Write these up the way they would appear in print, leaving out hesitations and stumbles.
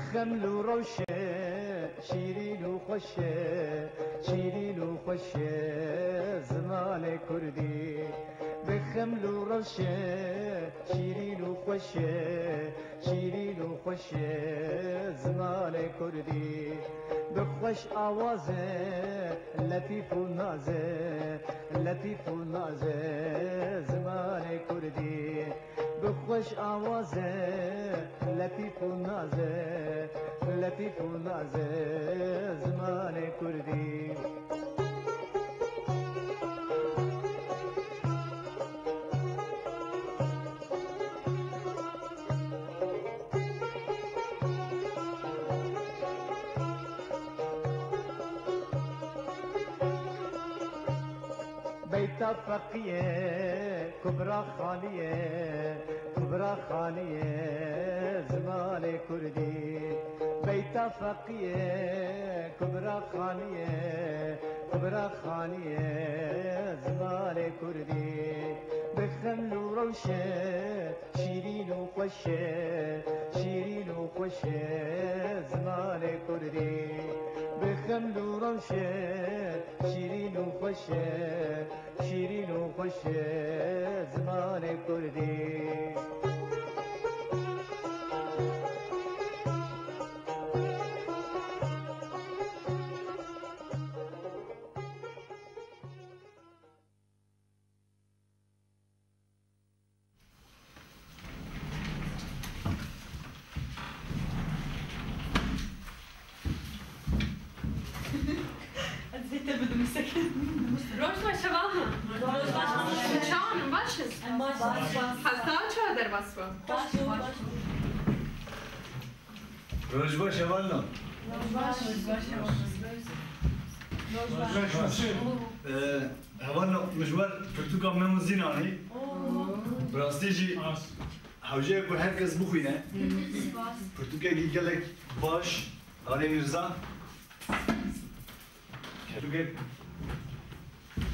بخمل وروشة شيرين وخشة شيرين وخشة زمان كردي بخمل وروشة شيرين وخشة شيرين وخشة زمان كردي بخوش آوازه لطيف ونازه لطيف ونازه زمان كردي بخوش آوازه لطيف ونازه لطيف ونازه زمان كردي بيتا فقيه كبرى خاليه كبرى خاليه زمان كردي بيتا فقيه كبرى خاليه كبرى خاليه زمان كردي بخمل وروشه شيرين وخشه شيرين وخشه زمان كردي بخمل وروشه شيرين وخشه شيرين وخشه زمان كردي Rožba šavalna. Čaunim bašas. Halta čadar vasva. Rožba šavalna. Havalna mecbur Portugal memuzinani. Brastici havcıya bu herkes bu huyne. Portugal gelek baş Ali Mirza. Portugal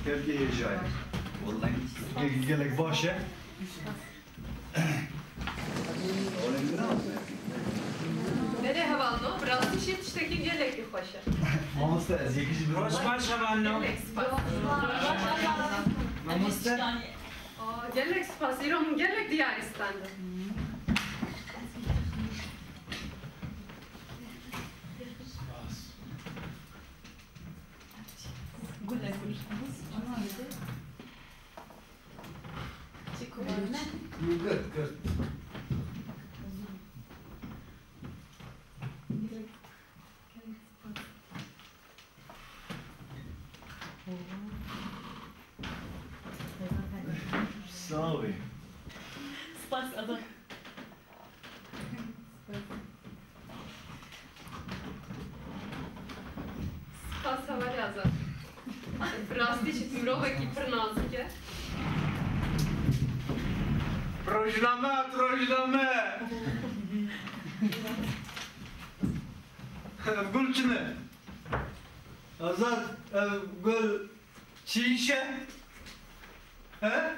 Türkiye yaşayın. Vallahi gelek başı. Nere havalno? Brasti şirtişteki gelek bir hoşa. Mamusta zekici bir Rožba šavalno. Gelek spas. Mamusta. Gelek spas. İrom gelek Diyaristan'da. Good. Sorry. Spas adı. Spas havar yazar. Brasti şitmirova ki pırnazike. Rojname. Gül çini. Azat gül çiğşe. He?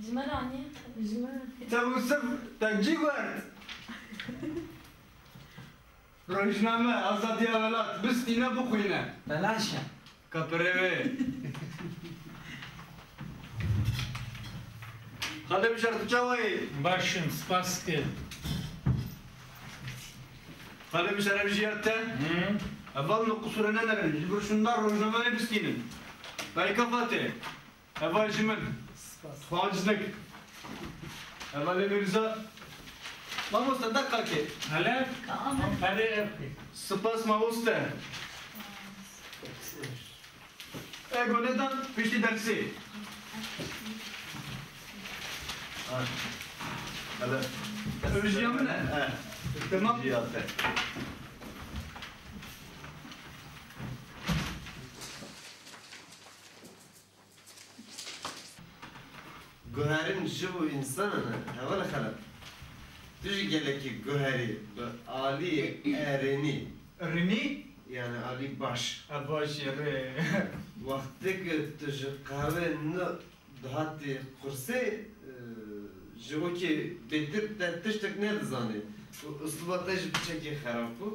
Zmerani. Tavusuf tacı var. Rojname azat ya velat. Biz yine bu kuyuna. Belaşa. Kapreve. Hadi bir şarkı çalayım. Başın spaski. Hadi bir şarkı ciğerten. Evvel kusuruna ne verin? Jibur şunlar rojname ne bistinin. Dayı kafatı. Evvel jimin. Fağcılık. Evvel Mirza. Mamusta da kalki. Hala? Hadi yapayım. Spas mamusta. Gonedan pişti dersi. Evet. Özlüyor mu ne? Evet. Tamam. Guherin şu insanına heval xalab. Düş geleki guheri, ali ereni. Rini? Yani ali baş. Baş yeri. Vakti ki düş kahve ne dahati kursi Ji ki betir te tiştek ne dizanî. Islıba te ji biçekî xerab bû.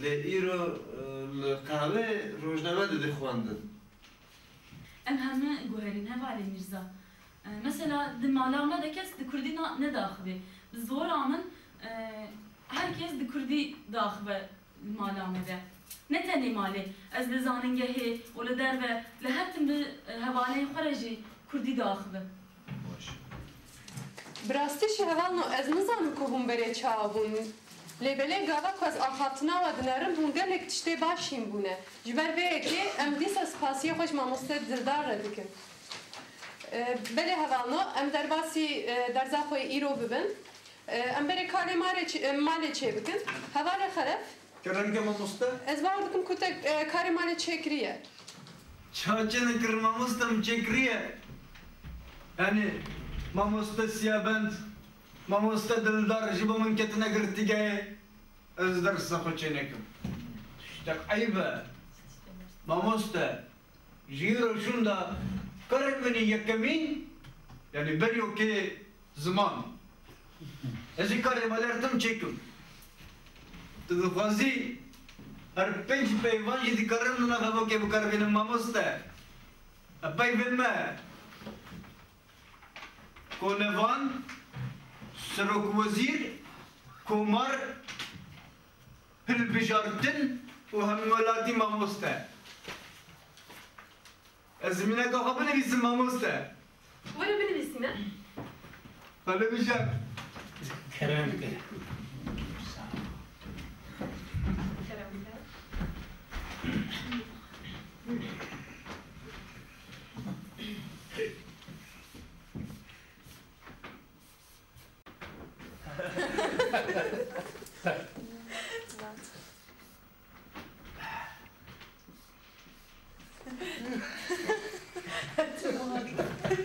Lê îro li qehve rojname de dixwandin. Em heme guherîn hevalê Mirza. Mesela di malame de kes di Kurdî ne daxive. Bi zora min herkes di Kurdî daxive malame de. Ne tenê malê. Ez li zanîngehê û li derve li her tim bi hevaleyên xwe re jî Kurdî daxive. براستی شهوانو از نزانم که هم بره چاوون لیبله گاوا که از آخاتنا و دنارم هم گلک تشتی باشیم بونه جبر ویه که ام دیسا سپاسی خوش ماموسته دردار را دکن بله هوانو ام در باسی درزا خوی ایرو ببن ام بره کاری مالی چه بکن هواله خرف Kerem mamusta? از باردکم که کاری مالی چه کریه Çağçını kırmamusta mı çekriye? Yani mamusta siyabend, mamusta dildar, jibamın ketine girtigaye, özdar sakı çenekim. İşte ayıbı. Mamusta, jiro şunda, karabini yekemin, yani beriyo ki zaman. Ezi karimalerdim çekim. Tıgıfazi, her penç peyvan jidi karım nuna hava ke bu karabinin mamusta. Apay bilme. Konevan, Serok Vazir, Komar, Hilbijartin, و همولاتی ماموسته. از زمینه که خواب نویسیم ماموسته. ولی بنویسیم نه؟ حالا بیشتر. Kerem ki.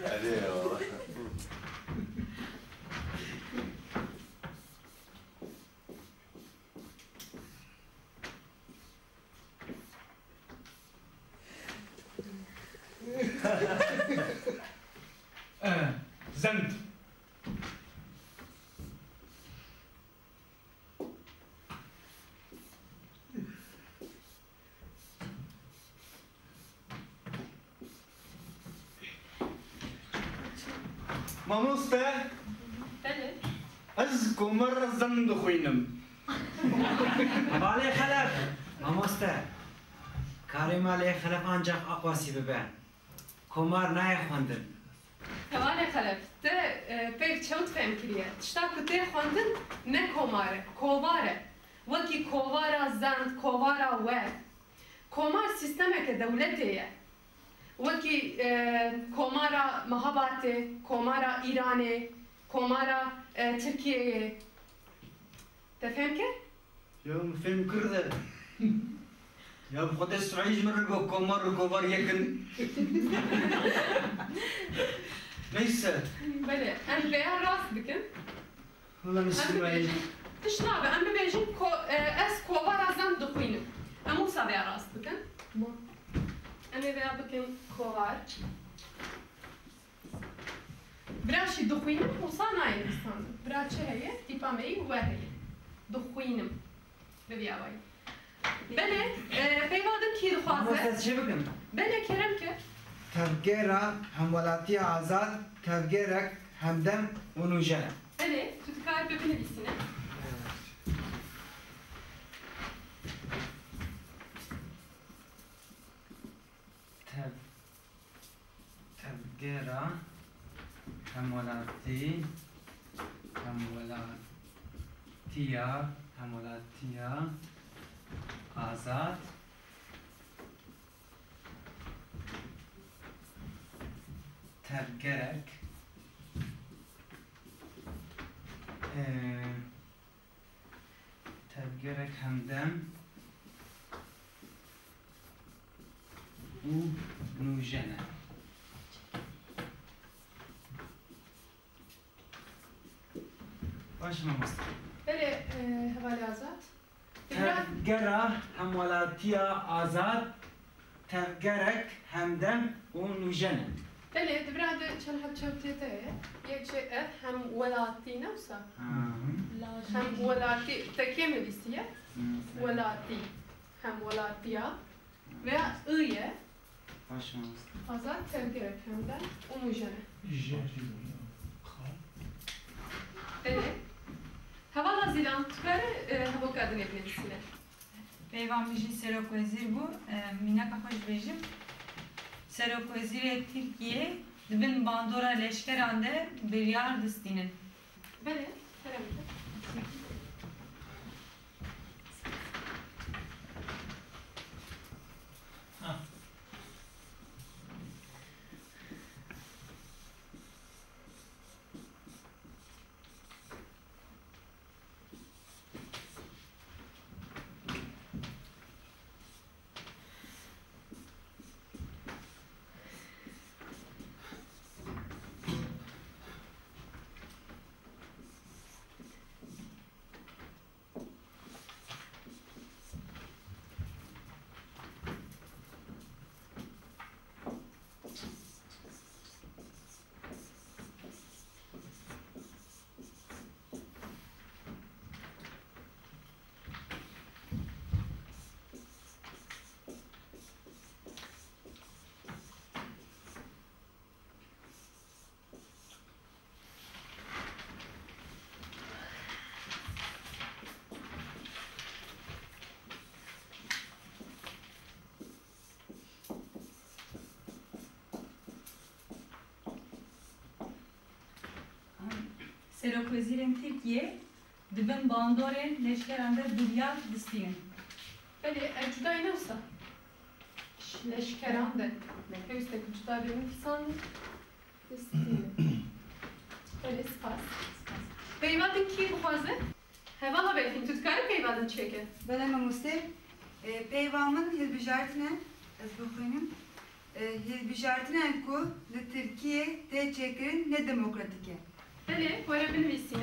Hadi ya. Zend. ماموسته بله. از کمر زند خوینم. مالی خلف ماموسته کاری مالی خلف ancak akwasi bebe komar naya خوندن Hevale xelef, te pek çavut fem kiriye. Tişta ku te xwendin ne komare, kovare. Wekî kovara zend, kovara we. Komar sistemeke devletê ye. Wekî komara Mehabatê, komara İranê, komara Tirkiyeyê. Te fem kir? Ya fem kirde. Ya bu kadar Suayj mi rıgo komar kovar yakın. Neyse. Bele, em beyan rast bikin. Ulan İsmail. Tişta be, em bibêjin ez kovara zend dixwînim. Em wisa beyan rast bikin. Em ê veya bikin kovar. Bira jî dixwînim, wisa nayê nivîsandin. Bira çi heye? Tîpa me yî we heye. Dixwînim. Bibiya wayî. Bele, peyvadin kî dixwaze? ماموسته چه بگم Bele kerem ki. تفگیره همولاتی آزاد تفگیرک همدم و نوجه Bele, tu dikkat bibinivîsîne. تفگیره همولاتیا آزاد تفگیرک تفگیرک همدم و نوجنه باش ماموسته Bele, hevale azat. تفگره همولاتی آزاد تفگرک همدم و نوجنه بله دبراد چند حد چوتیته یک شيء هم ولاتي نفسه هم ولاتي تكيم ليسيه ولاتي هم ولاتيا veya ı'ye azar tergire kemden umujene. Bele hava zilan tukare hava kadın evlilisine. Peyvamiji Serokwezir bu, minaka hoş bejim. Serokwezir Türkiye, dibin bandora leşkerande biryar distinin. Bele, herhalde. Serokwezirên Türkiye, dibin bandorên leşkerande biryar distinin. Bele, cudayı nefse. Leşkeran de. Heviste kucuda benim kisan distine. Bele, spas. Peyvadın ki bu fazla? Heva habetin tutkare peyvadın çeke. بله ماموسه پیوامن هلبجارتنه از بخوینم هلبجارتنه کو لترکیه ته چکرین نه دموکراتیکه Bele, görebilir misin?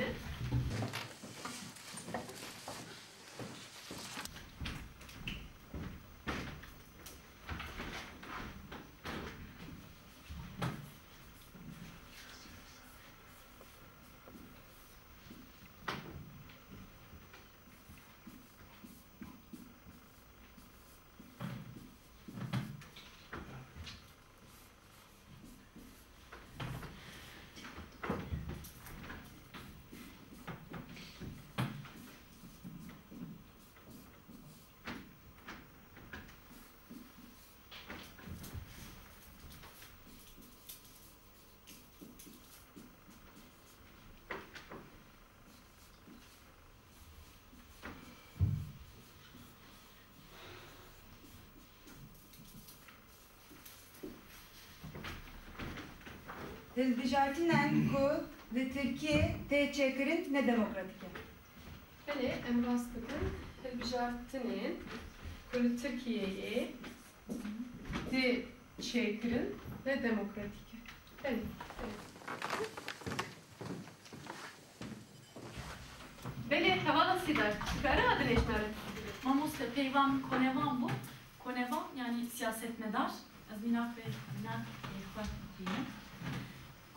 هلبجارتنه کو لترکیه ته چکرین نه دموکراتیکه Bele, emrastıkın Hılbijartının kulu Türkiye'ye de çekirin ve demokratik. Bele. Bele, havala sidar. Çıkarı adı neşnarı. Mamoste peyvam konevan bu. Konevan yani siyasetmedar. Az minak ve minak ihbar diyeyim.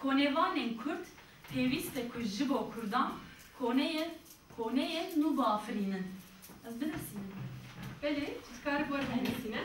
Konevanên Kurd pêwîst ku ji bo Kurdan koneyên nû bafirînin. Ez bilirsînim. Bele, çıkarı bu arada nesine?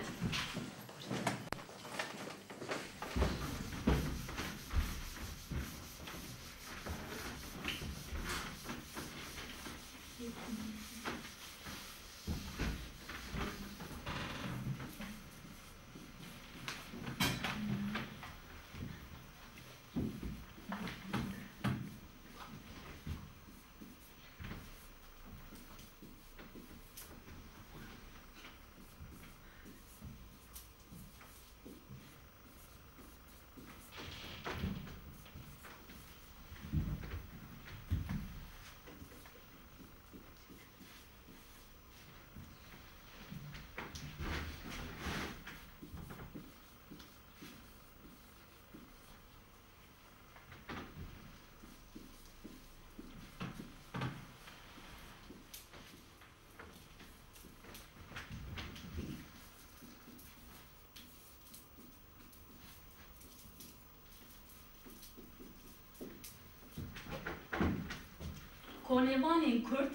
Konevanên Kurd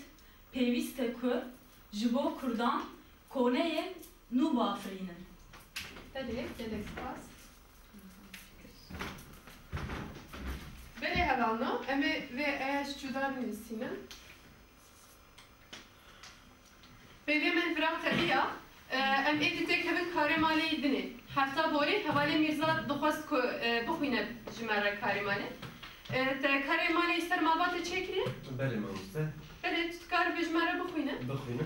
pêwîst e ku ji bo Kurdan koneyên nû bafirînin. Belê, gelek spas. Belê hevalno, em ê vê eş cuda binivîsînin. Pêvê min viran xediya, em ê ditêkevin karê malê dinê. Hefta borî hevalê Mîrza dixwast ku bixwîne ji me re karê malê. Te karê malê ser malbatê çêkiriye? Belê mamoste. Belê, tu dikar bi ji me re bixwîne? Bixwîne.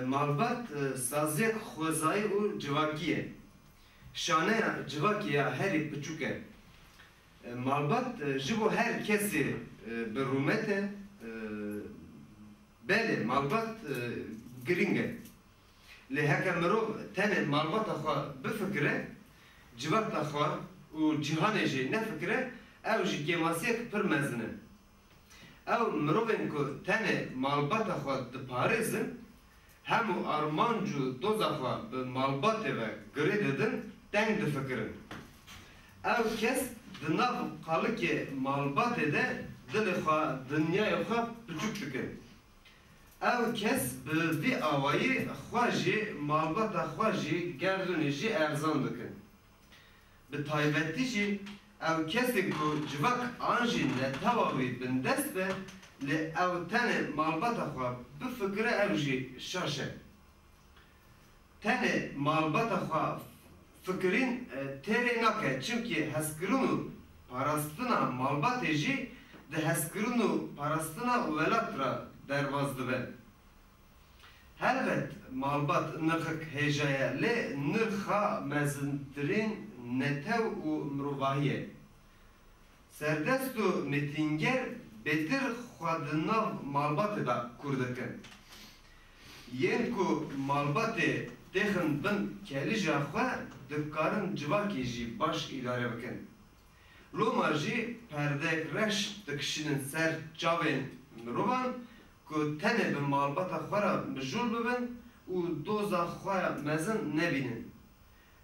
Malbat saziyek xwezayî û civakî ye. Şaneya civakî ya herî biçûk e. Malbat ji bo her kesê bi rûmet e. Belê, malbat giring e. Lê heke mirov tenê malbata xwe bifikire, civakta xwe û cîhanê jî nefikire, ew jî kêmasiyek pir mezin e. Ew mirovên ku tenê malbata xwe diparêzin, hemû armanc û doza xwe bi malbatê ve girê didin, teng difikirin. Ew kes di nav qalikê malbatê de dilê xwe, dinyayê xwe biçûk dikin. Ew kes bi vî awayî xwe jî malbata xwe jî gerdûnê jî erzan dikin. Bi taybetî jî ew kesên ku civak an jî netawa wî bin dest be, lê ew tenê malbata xwe bifikire ew jî şaş e. Tenê malbata xwe fikirîn têrê nake, çimkî hezkirin û parastina malbatê jî di hezkirin û parastina welat ra derbas dibe. Helbet malbat nirxik hêja ye, lê nirxa mezintirîn netew û mirovahî ye. Serdest û mitînger bêtir xwe di nav malbatê da kûr dikin. Yên ku malbatê têxin bin kelîja xwe dikarin civakê jî baş îdare bikin. Loma jî perdeyek reş dikişînin ser çavên mirovan ku tenê bi malbata xwe ra mijûl bibin û doza xwe mezin nebînin.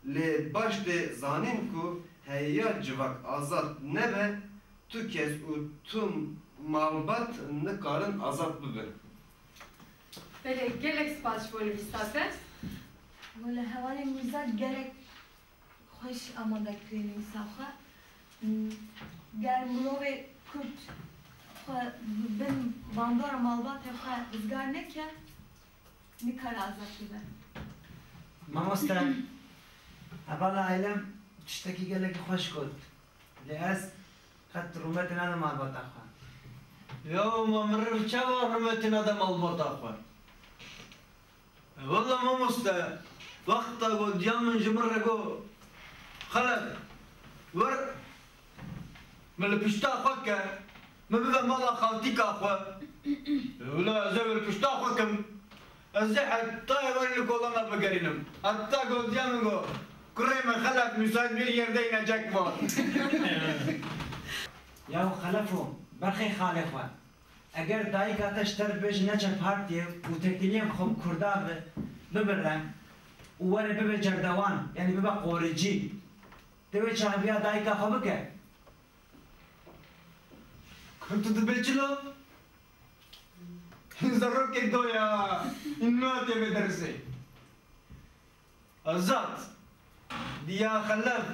Lê baş tê zanîn ku heya civak azad nebe, tu kes û tu malbat nikarin azad bibin. Belê, gelek spas ji bo nivîsa te. Valla hevalê Mîrza gerek xweş amade kiriye nivîsa xwe. Ger mirovê Kurd xwe bin bandora malbatê xwe rizgar neke, nikare azad bibe. Mamoste, evala ailem tiştekî gelekî xweş got. Lê ez qet rûmetê nedim malbata xwe. Ya mamrır çava hürmetine de malbata xwe. Valla mamoste, vakta go diyamın jimr go xelek ver mel pişta xwe ke me bibe mala xaltîka xwe. Valla ez ê pişta xwe kim, ez ê heta evvelî kolana bigerînim. Hatta go diyamın go kurê me xelek müsait bir yerde inecek var. Ya xelefo, berxê xalê xwe. Eger dayîka te ji te re bêje neçe partiye û tekiliyên xwe Kurda bibire û were bibe cerdewan, yani bibe qorîcî, divê çaviya dayîka xwe bike. Tu dibêçilo? Zarokê doya, înnatê vê dersê. Azad, diya xelef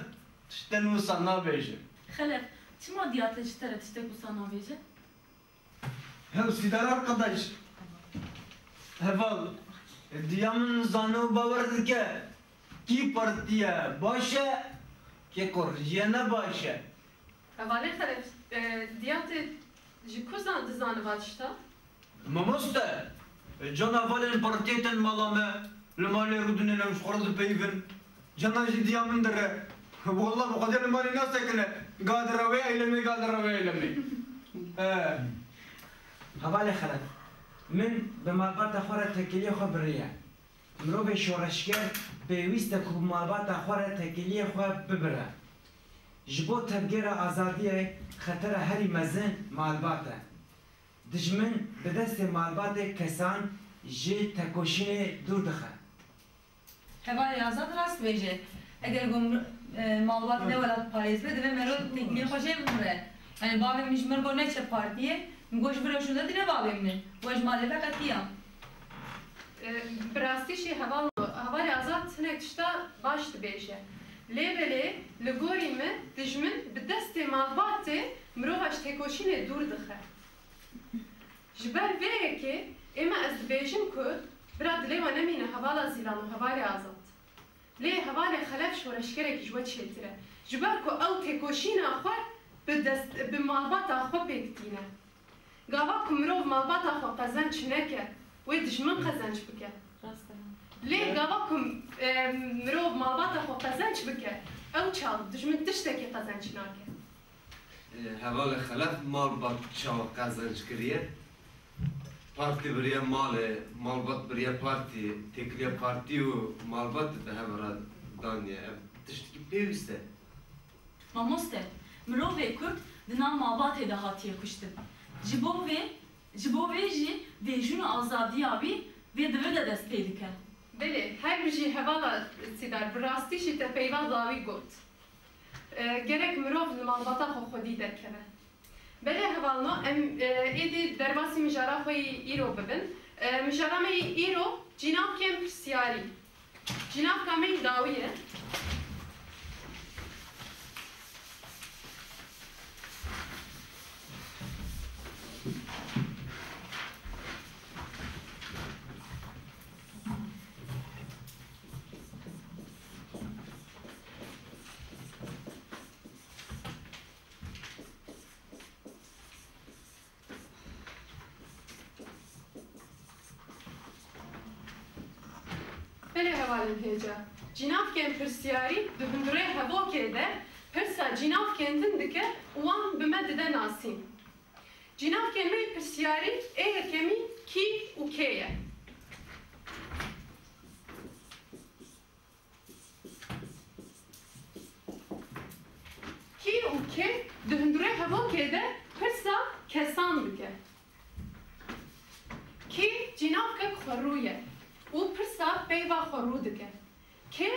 tiştên wisa nabêje. Xelef, çima diya te ji te re tiştek wisa nabêje? Ya Sidar arkadaş, heval, diya min zanî û bawer dike kî partiye baş e, kê korîjiye ne baş e. Hevalê xelef, diya te ji ku dizaniva tişta? Mamoste, cana valên partiyê tên mala me, li malê rûdinê ew ji xwe re dipeyivin, cana jî diya min dire. Wallah bi xwedê li malê nasekine, ga dire wê eylemê, ga dire wê eylemê. Hevalê xelef, min bi malbata xwe re tekiliyê xwe biriye. Mirovê şoreşger pêwîst e ku bi malbata xwe re tekiliyê xwe bibire. Ji bo tevgera azadiyê xetera herî mezin malbat e. Dijmin bi destê malbatê kesan ji tekoşînê dûr dixe. Hevalê azad rast bêje. Eger malbat ne welat parêz be, divê mero tekiliyê xwe jê bibire. Yani bavê mijmir go neçe partiye, گوش برشونه دیره بالیم نه گوش ماله فقط کیم براستیشی هوا آزاد تنه تشتا باش دبیجه لیبله لگوری من دجمن به دست مالباته مروهاش تکوشینه دور دخه جبر ویه که اما از دبیجم که براد لیوه نمینه هوا زیران و هوا آزاد لی هوا خلاف شورشگره که جوه چیتره جبر که او تکوشینه خواه به مالبات خواه بگتینه گاوا که مروه مالبات خواه قزنچ نکه وی دجمن قزنچ بکه لی گاوا که مروه مالبات خواه قزنچ بکه او چال دجمن تشتکی قزنچ ناکه هوال خلاف مالبات چال قزنچ کریه پارتی بریه مالبات بریه پارتی تکلیه پارتی و مالبات به همراه دانیه تشتکی پیوسته ماموسته مروه کرد دنا مالبات ده هاتیه کشتن جبوه جی ویجون آزادی آبی وی دویده دست پیدا کرد بله هر بیجی هوالا سیدار براستیشی تا پیوان داوی گفت gerek مرov مالباتا خودی دکره بله هوالنا ام ایدی درباسی مجارا خوی ایرو ببین مجارا می ایرو جناب کم پرسیاری جناب کمی داویه هیجا جناب کن پرسیاری دهندره هوا کرده پرسا جناب کندن دکه وان بمدده ناسین جناب کن می پرسیاری ایر کمی کی و کیه کی و کی دهندره هوا کرده پرسا کسان دکه کی جناب که خرویه و پرسا پیوا خورو دکه که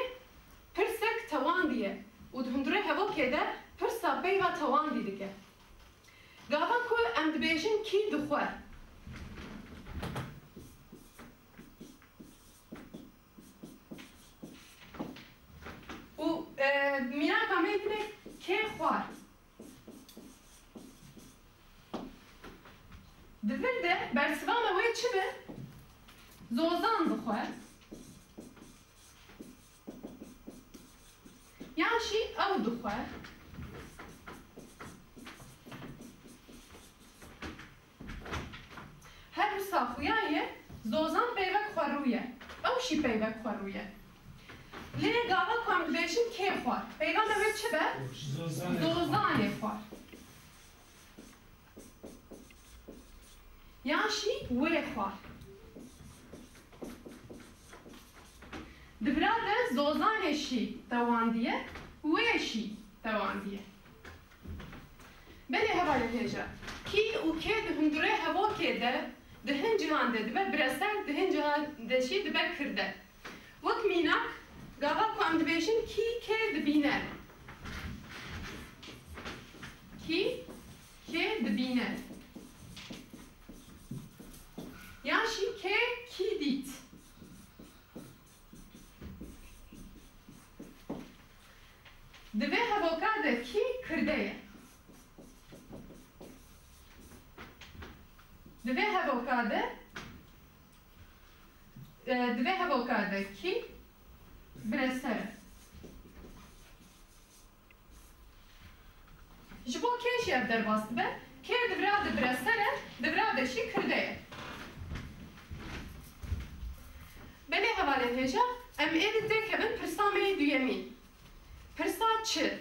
پرسک توان دیه و دهندره هوا کده پرسا پیوا توان دی دکه گاوا که ام دبیجن کی دخواه و مینا کامه دینه که خواه دولده برسوان اوه چه به؟ زوزان دخواه یعنی او دخواه هر ساخویه زوزان پیوک خورویه او شی پیوک خورویه لیه گاوا کام بیشن که خواه پیوان اوه چه به؟ زوزانه خواه یعنی وی خواه دبراده زوزانشی تواندیه ویشی تواندیه بله هوا لهجه کی و که دهندره هوا کرده دهن جهان ده دبه برسر دهن جهان دشی دبه کرده وقت مینک گاوا کام دبیشن کی که دبینه کی که دبینه یعنی که کی دیت دوی هواکاده کی کرده دوی هواکاده کی برسره جبو کیشی اب در باست به که دبراده برسره دبراده شی کرده بله حواله هجا ام ایدی که بن پرسامه دویمی پرسا چه؟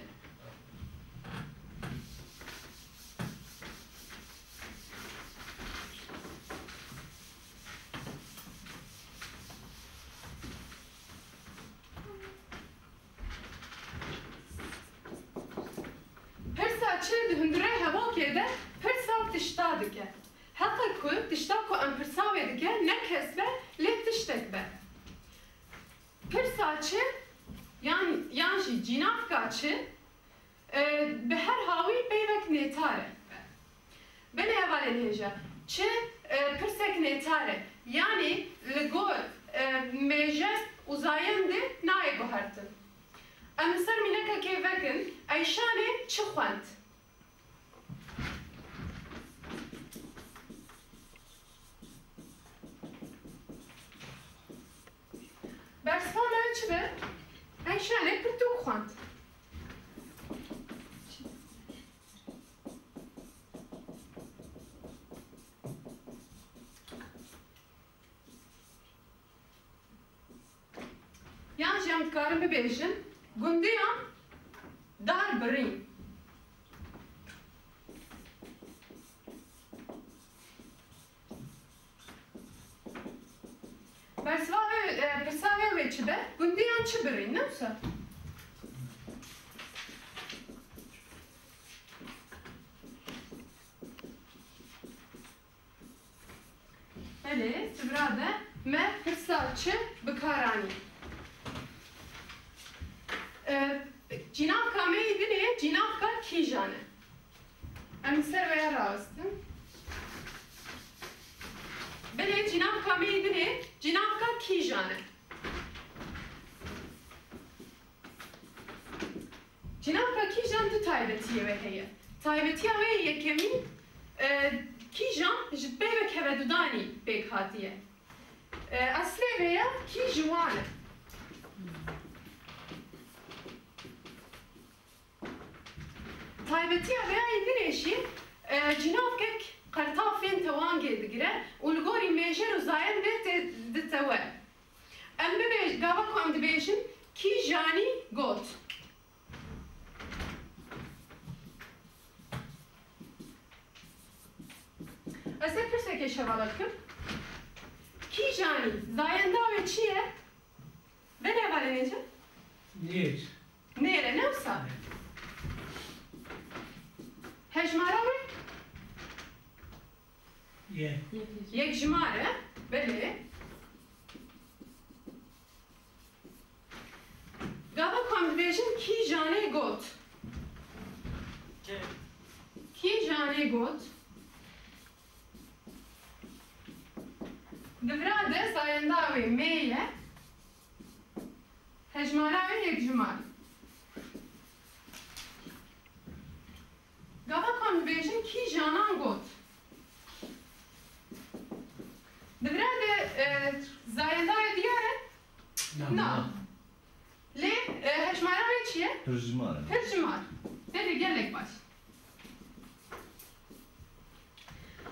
پرسا چه دهندره هوا کرده پرسا تشتا دکه حتی که تشتا که ام پرساوه دکه نکسبه لی تشتک به پرسا چه یعنی جناب کاچه به هر هاوی پیوک نیتاره بله اوله hevalên hêja. Çi pirsek nêtare. Yani li gor mêje û zayen de nayê guhertin. Em li ser mînekekê vekin, Eyşanê çi xwend? Bersiva me çi be? Eyşanê pirtûk xwend. Yan jî em dikarin bibêjin, gundiyan dar birîn. Bersiva pirsa wê çi be? Gundiyan çi birîn, ne wisa? Belê, tibra de me pirsa çi bikaranî. Cinavka me idine, cinavka kijane. Em ser veya ravstin. Bele cinavka me idine, cinavka kijane. Cinavka kijan du taybetiye ve heye. Taybetiye ve yekemin kijan jitbe ve kevedudani bek hatiye. Asle veya kijuane. Taybetiya veya İngilizce cinavkek qartafên tewangê digire û li gorî mêjer û zayen de ditewe. Em gava ku em dibêjin kîjanî got. Ez ê pirsekê şevala dikim. Kîjanî zayenda wê çi ye? Ve ne var nêce? Nêr. Nêre ne wisa? Hejmara wê? Ye. Yek jimare, belê. Gava ku em dibêjin kîjanê got. Kîjanê got. Divra de zayenda wê mê ye. Hejmara wê yek jimar. Gava ku em dibêjin kîjanan got. Divra de zayenda wê diyar e? Na. Lê hejmara wê çi ye? Pirjimar. Pirjimar. Belê gelek baş.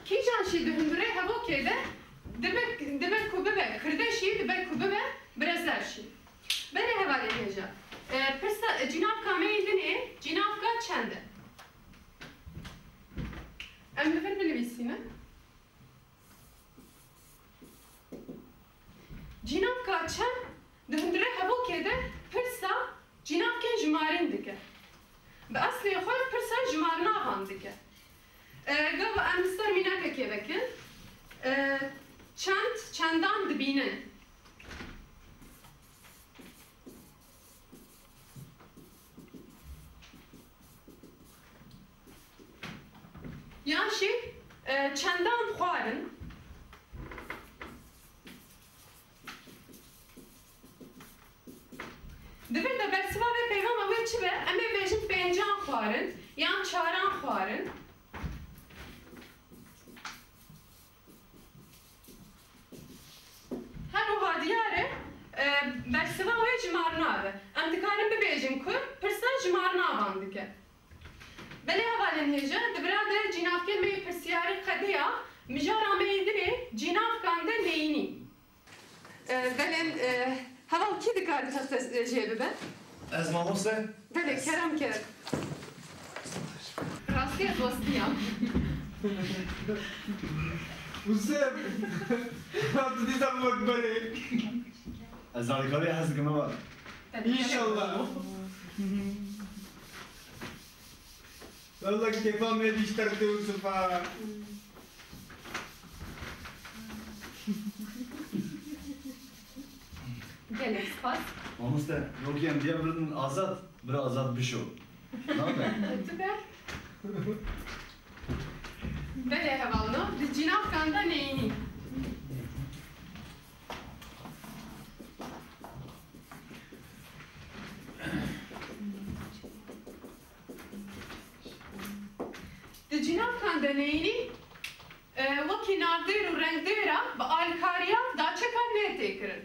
Kîjan şî di hundirê hevokê de dibe ku bibe kirdeşî dibe ku bibe birezler şî. Belê hevalê hêja. Pirsa cinavka me dinê cinavka çend e? Em li vir binivîsîne. Cinavka çend di hundirê hevokê de pirsa cinavkên jimarîn dike. Bi eslê xwe pirsa jimarnavan dike. Gava em li ser mînekekê vekin. Çendan dibînin. Yan şî çendan xwarin. Divir de bersiva ve peygama wê çi be? Em ê bêjin pêncan xwarin yan çaran xwarin. Her wiha diyare bersiva wê cimarnabe. Em dikarin bibêjin ku pirsa cimarnavan dike. Belê hevalên hêja dibira de cînavkê me pirsiyarî qediya mijara me dinê cînavkan de neyînî. Belên heval kî dikarin texte jê bibe? Ez mamoste? Belê kerem kerem. Rastî ez westiyam. Uzem. Tu dîsa bu ekberê. Ez alîkarê hez dikim eva. İnşallah. Vallahi kefa me dişterte Yusuf'a. Gelek spas. Mamoste, yok yem diye birinin azat, biri azat bir şo. Ne haber? Tüber. بله هوالنا جناب کاندا نینی د جناب کاندا نینی وکی نافدیر و رنگدیرا با آلکاریا دا چکان نیتی کرن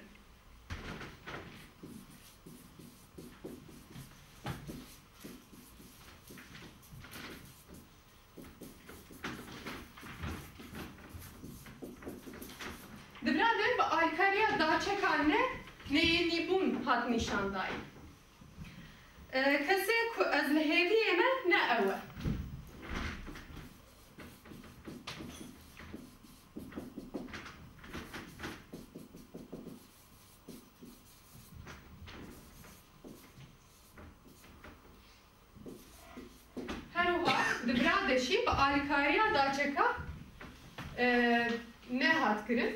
دبرادن با آلکاریا دا چکان نیتی بون هات نشان دایی کسی که از لحیوی من نه اوه دبرادشی با آلیکاریا داچکا نه هات کرن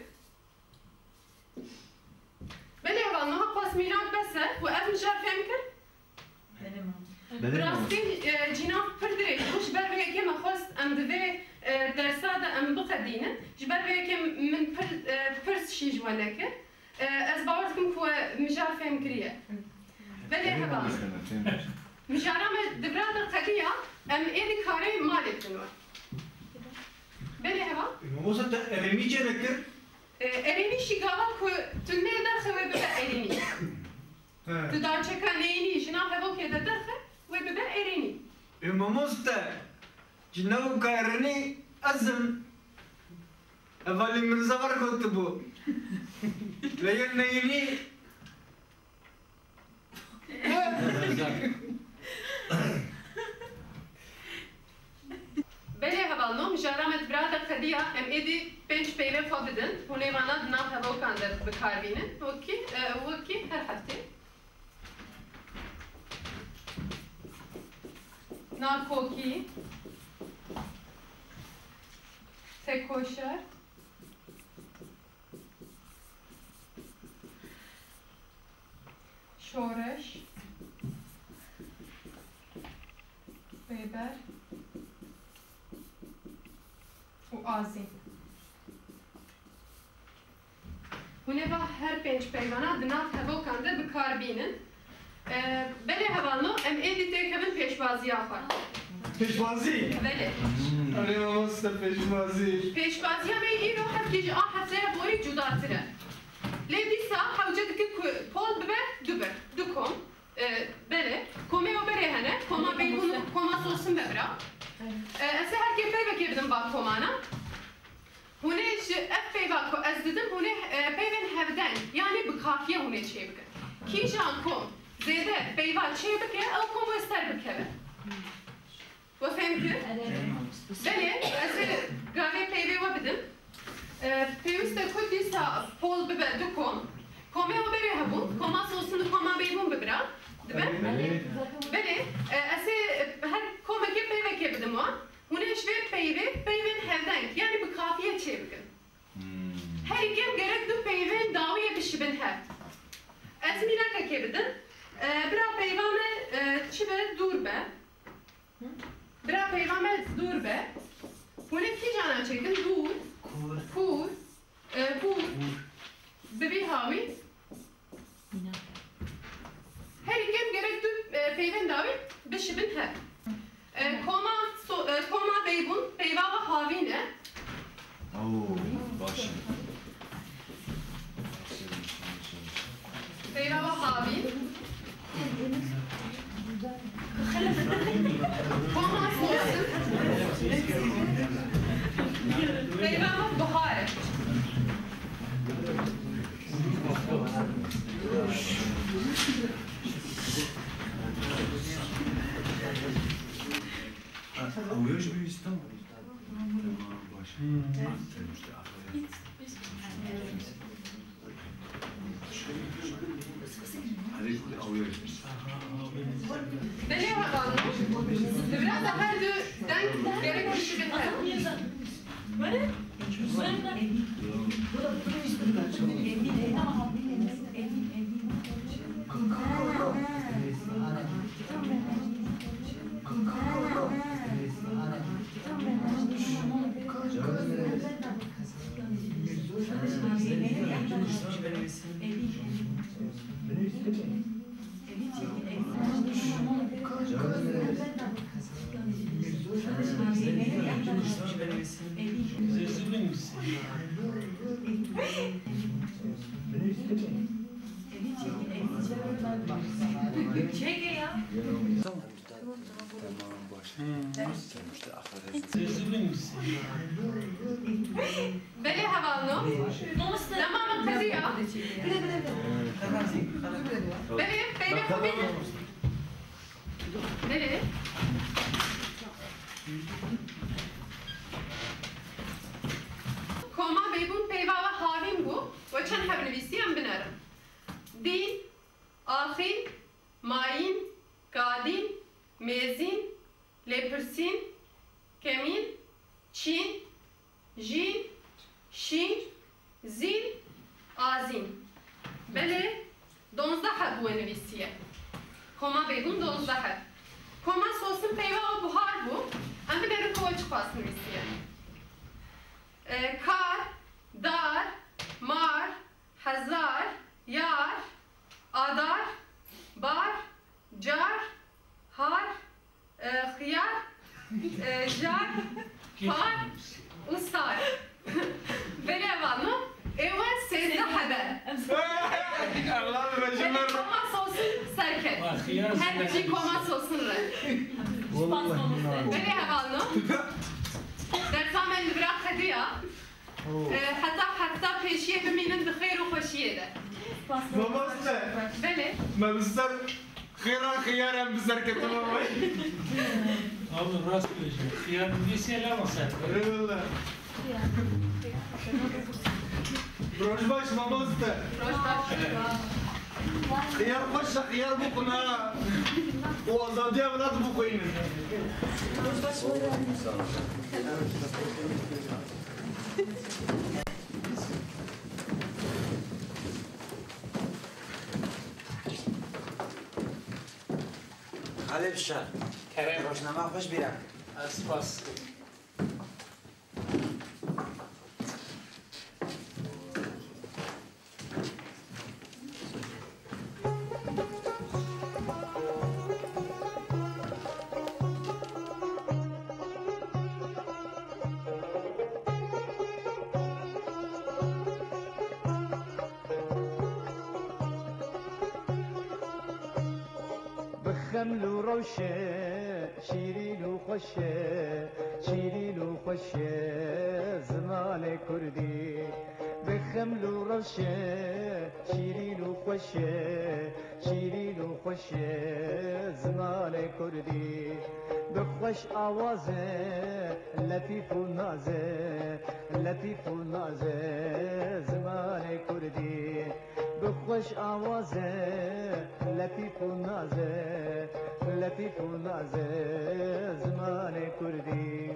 بله اول نها پاسمینات بسه و اف نجار فهم کرد؟ براستی جناب پردره خوش بر وی که مخواست ام دوی درسا دا ام بقدینه جبر وی که من پرس شی جوانه کرد از باور کم که مجار فهم کریه بله اول مجارم دبراد قدیه ام ایدی کاری مالک دنوار بله هوا؟ موسا تا ارینی چه نکر؟ ارینی شیگاوا که تو نیدر خواه ببه ارینی تو دارچکا نینی جناب هوا که دادر خواه و ببه ارینی موسا جناب که ارینی ازم اولی مرزاور کت بو لیکن نینی بله هوالنو مجارمت برادر قدیا ام ایدی پنج پیوه خوا بدن هونه وانا دناف هوا کاندر بکار بینن وکی هر هفته نارکوکی تکوشر شورش بیبر و آزین هونه با هر پنج پیوانا دناف هوا کنده بکار بینن بله هوالنو ام ایدی تکمن پیشبازی آخر پیشبازی؟ بله آره ماموستا پیشبازی پیشبازی هم ایرو هفته هفته بوری جداتره لی دیسا حوجه دکی پول ببر دوبر دوکم بله کومه و بره هنه کوما بیگونو کوما sosun bebra. Ese her gibi peyve kebdim bak komana. Hune ef peyva ko ez dedim hune peyven hevden yani bu kafiye hune çevke. Ki jan kom zede peyva çevke el kom bu ister bikeve. Bu femki? Bele ese gave peyve wa bidim. Peyviste ko disa pol bebe dukom. Kome o bere habun koma sosun koma beybun bebra. بله اسه هر کمک پیوه که بدم و هونش به پیوه هفدنگ یعنی به کافیه چه بکن هر کم گرک دو پیوه داویه بشی بن هفت از مینا که بدم برا پیوامه چی به دور به برا پیوامه دور به هونه کی جانا چکن دور کور ببی هاوی her gün gerek peyven davi beşibin hep. Koma beybun, peyva ve havine. Oo, başım. Peyva ve havin. Koma sosun. Peyva ve buhare. Uyuyor mu İstanbul? Beni bakalım. Biraz da her dünden gerek bir şey biter. Böyle? Çek ya. بله حوالنو تمام قضية بله بله خوبين بله كوما بيبون بيبا وحاوين بو وچن حب نویسی هم بنرم دین آخین ماین قادین ميزين لبرسين كمين چين جين شين زين آزين بله 12 bu nivisiye koma beybun 12 koma sosun peyva o buhar bu em bilerim kova çıkpas nivisiye kar dar mar hazar yar adar bar car har, xiyar, jar, far, ustar. Bele vanno, ewa sezde haber. Allah'ım ben Koma sosun serket. Her bir koma sosun re. Bele vanno. Dersamen bırak hediye. Hatta peşiye biminin bixeyr u xoşiye de. Namaste. Bele. Mebisler خيرا خيارا بزركة ماما Abi rast diyeceğim. Khiyar neyse lama sen. Eyvallah. Rojbaş mamazdı. Rojbaş. Khiyar başa khiyar bu kuna. O azadiye evlat bu koyunun. خالد شاه کریم روشنامه خوش بیرم Aspas. بخمل وروشة شيرين وخشة شيرين وخشة زمان كردي بخمل وروشة شيرين وخشة شيرين وخشة زمان كردي بخوش آوازه لطيف ونازه لطيف ونازه زمان كردي بخوش آوازه لطيف ونازه لطيف ونازه زمان كردي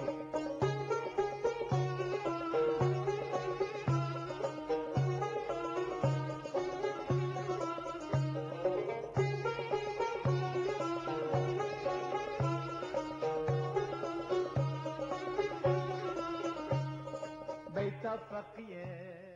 بيت فقيه